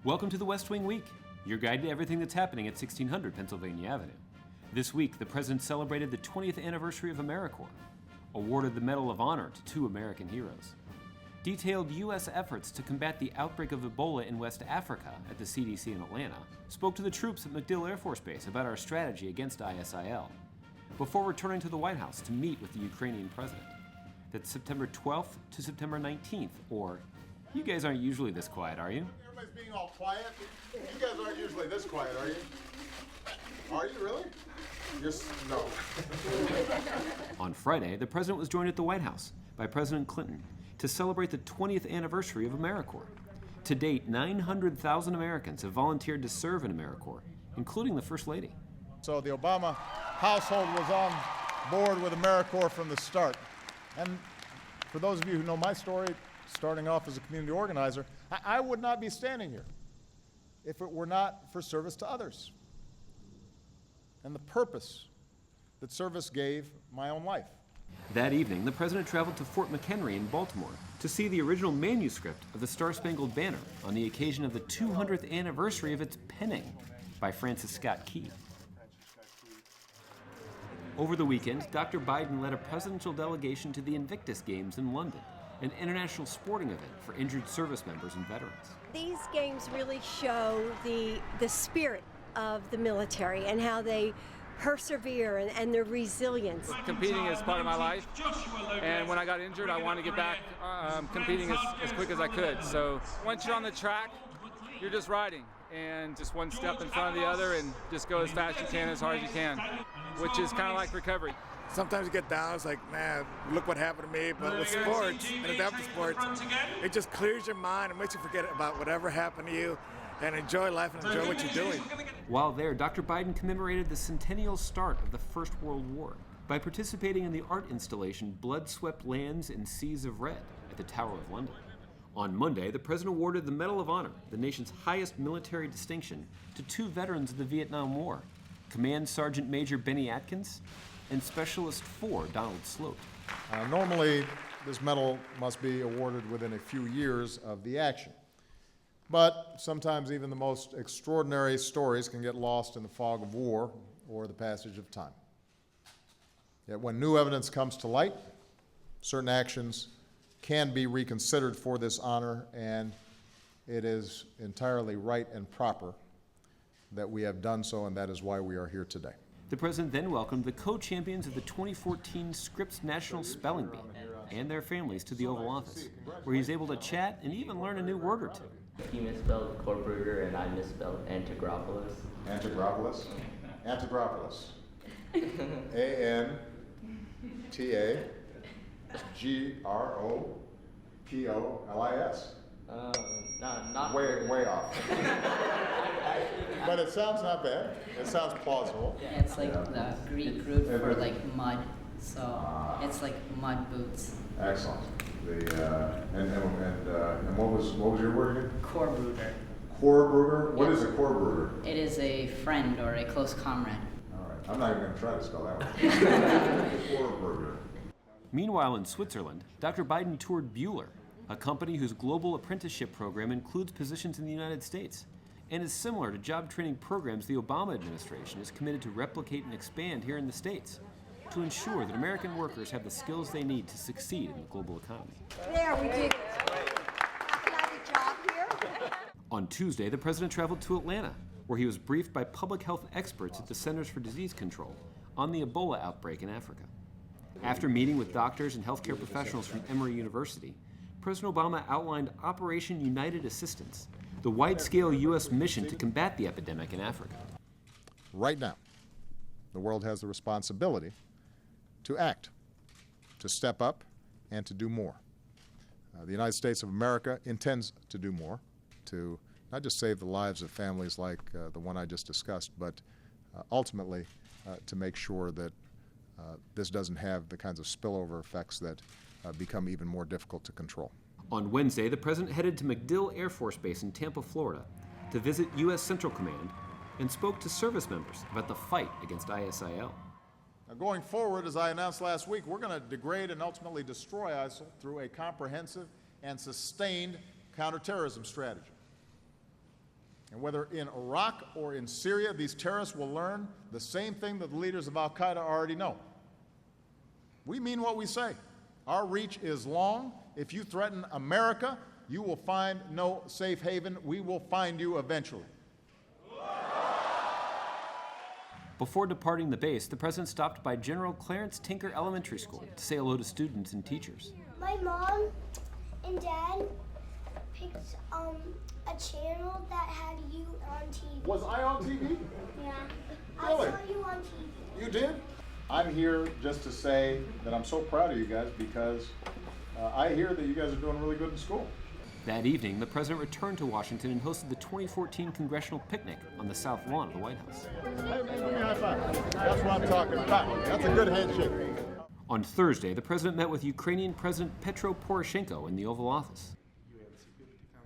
Welcome to the West Wing Week, your guide to everything that's happening at 1600 Pennsylvania Avenue. This week, the President celebrated the 20th anniversary of AmeriCorps, awarded the Medal of Honor to 2 American heroes, detailed U.S. efforts to combat the outbreak of Ebola in West Africa at the CDC in Atlanta, spoke to the troops at MacDill Air Force Base about our strategy against ISIL, before returning to the White House to meet with the Ukrainian President. That's September 12th to September 19th, or you guys aren't usually this quiet, are you? Everybody's being all quiet. You guys aren't usually this quiet, are you? Are you really? No. On Friday, the President was joined at the White House by President Clinton to celebrate the 20th anniversary of AmeriCorps. To date, 900,000 Americans have volunteered to serve in AmeriCorps, including the First Lady. So the Obama household was on board with AmeriCorps from the start. And for those of you who know my story, starting off as a community organizer, I would not be standing here if it were not for service to others and the purpose that service gave my own life. That evening, the President traveled to Fort McHenry in Baltimore to see the original manuscript of the Star-Spangled Banner on the occasion of the 200th anniversary of its penning by Francis Scott Key. Over the weekend, Dr. Biden led a presidential delegation to the Invictus Games in London, an international sporting event for injured service members and veterans. These games really show the spirit of the military and how they persevere and their resilience. Competing is part of my life, and when I got injured, I wanted to get back competing as quick as I could. So once you're on the track, you're just riding, and just one step in front of the other, and just go as fast as you can, as hard as you can, which is kind of like recovery. Sometimes you get down, it's like, man, look what happened to me. But with sports, and adaptive sports, it just clears your mind and makes you forget about whatever happened to you and enjoy life and enjoy what you're doing. While there, Dr. Biden commemorated the centennial start of the First World War by participating in the art installation Blood-Swept Lands and Seas of Red at the Tower of London. On Monday, the President awarded the Medal of Honor, the nation's highest military distinction, to 2 veterans of the Vietnam War, Command Sergeant Major Benny Atkins and Specialist 4 Donald Sloat. Normally, this medal must be awarded within a few years of the action. But sometimes even the most extraordinary stories can get lost in the fog of war or the passage of time. Yet when new evidence comes to light, certain actions can be reconsidered for this honor, and it is entirely right and proper that we have done so, and that is why we are here today. The President then welcomed the co-champions of the 2014 Scripps National Spelling Bee and their families to the Oval Office, where he's able to chat and even learn a new word or two. He misspelled Corpruder and I misspelled Antigropoulos. Antigropoulos? Antigropoulos. A-N-T-A-G-R-O-P-O-L-I-S. Not way off. But it sounds not bad. It sounds plausible. Yeah, it's like the Greek root for like mud, so it's like mud boots. Excellent. And what was your word again? Corpruder. Corpruder? What Yep. is a corpruder? It is a friend or a close comrade. All right. I'm not even going to try to spell that one. Corpruder. Meanwhile, in Switzerland, Dr. Biden toured Bueller, a company whose global apprenticeship program includes positions in the United States and is similar to job training programs the Obama administration is committed to replicate and expand here in the States to ensure that American workers have the skills they need to succeed in the global economy. There, we did it. Can I have a job here? On Tuesday, the President traveled to Atlanta, where he was briefed by public health experts at the Centers for Disease Control on the Ebola outbreak in Africa. After meeting with doctors and healthcare professionals from Emory University, President Obama outlined Operation United Assistance, the wide-scale U.S. mission to combat the epidemic in Africa. Right now, the world has the responsibility to act, to step up, and to do more. The United States of America intends to do more, to not just save the lives of families like the one I just discussed, but ultimately to make sure that this doesn't have the kinds of spillover effects that become even more difficult to control. On Wednesday, the President headed to MacDill Air Force Base in Tampa, Florida, to visit U.S. Central Command and spoke to service members about the fight against ISIL. Now, going forward, as I announced last week, we're going to degrade and ultimately destroy ISIL through a comprehensive and sustained counterterrorism strategy. And whether in Iraq or in Syria, these terrorists will learn the same thing that the leaders of al-Qaeda already know. We mean what we say. Our reach is long. If you threaten America, you will find no safe haven. We will find you eventually. Before departing the base, the president stopped by General Clarence Tinker Elementary School to say hello to students and teachers. My mom and dad picked a channel that had you on TV. Was I on TV? Yeah. Really? I saw you on TV. You did? I'm here just to say that I'm so proud of you guys because I hear that you guys are doing really good in school. That evening, the president returned to Washington and hosted the 2014 congressional picnic on the south lawn of the White House. Hey, give me a high five. That's what I'm talking about. That's a good handshake. On Thursday, the president met with Ukrainian President Petro Poroshenko in the Oval Office.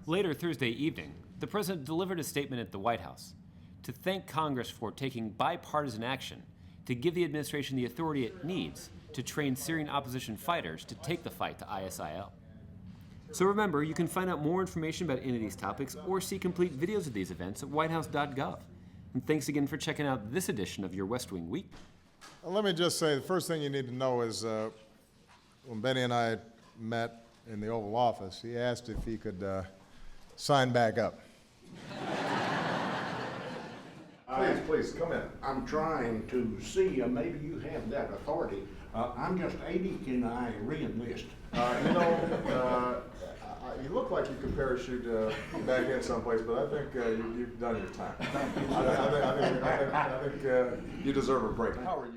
Later Thursday evening, the president delivered a statement at the White House to thank Congress for taking bipartisan action to give the administration the authority it needs to train Syrian opposition fighters to take the fight to ISIL. So remember, you can find out more information about any of these topics or see complete videos of these events at whitehouse.gov. And thanks again for checking out this edition of your West Wing Week. Let me just say, the first thing you need to know is when Benny and I met in the Oval Office, he asked if he could sign back up. Please, come in. I'm trying to see, maybe you have that authority. I'm just 80, can I re-enlist? You look like you could parachute back in someplace, but I think you've done your time. I think you deserve a break. How are you?